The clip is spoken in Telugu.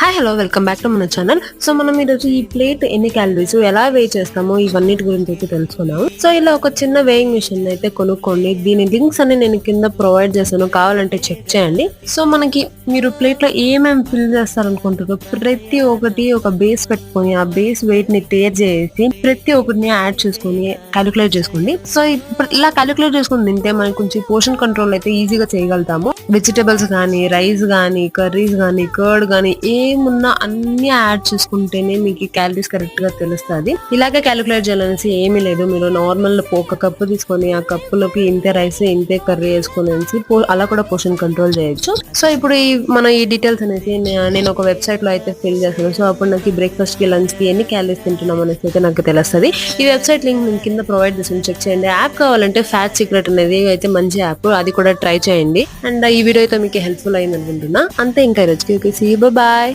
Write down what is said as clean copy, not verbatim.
Hi hello welcome back to మన ఛానల్. సో మనం ఈరోజు ఈ ప్లేట్ ఎన్ని క్యాలరీస్ ఎలా వే చేస్తామో ఇవన్నిటి గురించి అయితే తెలుసుకున్నాము. సో ఇలా ఒక చిన్న వేయింగ్ మిషన్ అయితే కొనుక్కోండి. దీని లింక్స్ అన్ని నేను కింద ప్రొవైడ్ చేశాను, కావాలంటే చెక్ చేయండి. సో మనకి మీరు ప్లేట్ లో ఏమేమి ఫిల్ చేస్తారనుకుంటారో ప్రతి ఒక్కటి ఒక బేస్ పెట్టుకొని ఆ బేస్ వెయిట్ ని టేర్ చేసి ప్రతి ఒక్కటిని యాడ్ చేసుకొని క్యాలిక్యులేట్ చేసుకోండి. సో ఇప్పుడు ఇలా క్యాలిక్యులేట్ చేసుకుని తింటే మనకి కొంచెం పోర్షన్ కంట్రోల్ అయితే ఈజీగా చేయగలుగుతాము. వెజిటబుల్స్ కానీ, రైస్ కానీ, కర్రీస్ కానీ, కర్డ్ కానీ ఏమున్నా అన్ని యాడ్ చేసుకుంటేనే మీకు క్యాలరీస్ కరెక్ట్ గా తెలుస్తుంది. ఇలాగే క్యాలిక్యులేట్ చేయాలనేసి ఏమీ లేదు. మీరు నార్మల్ ఒక కప్పు తీసుకొని ఆ కప్పులోకి ఇంతే రైస్ ఇంతే కర్రీ వేసుకొని అలా కూడా పోర్షన్ కంట్రోల్ చేయొచ్చు. సో ఇప్పుడు మన ఈ డీటెయిల్స్ అనేసి నేను ఒక వెబ్సైట్ లో అయితే ఫిల్ చేస్తాను. సో అప్పుడు నాకు బ్రేక్ఫాస్ట్ కి లంచ్ కి ఎన్ని క్యాలరీస్ తింటున్నాం అనేసి అయితే నాకు తెలుస్తుంది. ఈ వెబ్సైట్ లింక్ నేను కింద ప్రొవైడ్ చేస్తాను, చెక్ చేయండి. యాప్ కావాలంటే ఫ్యాట్ సీక్రెట్ అనేది అయితే మంచి యాప్, అది కూడా ట్రై చేయండి. అండ్ ఈ వీడియో అయితే మీకు హెల్ప్ఫుల్ అయింది అనుకుంటున్నా. అంతే, ఇంకా రోజుకి బాయ్.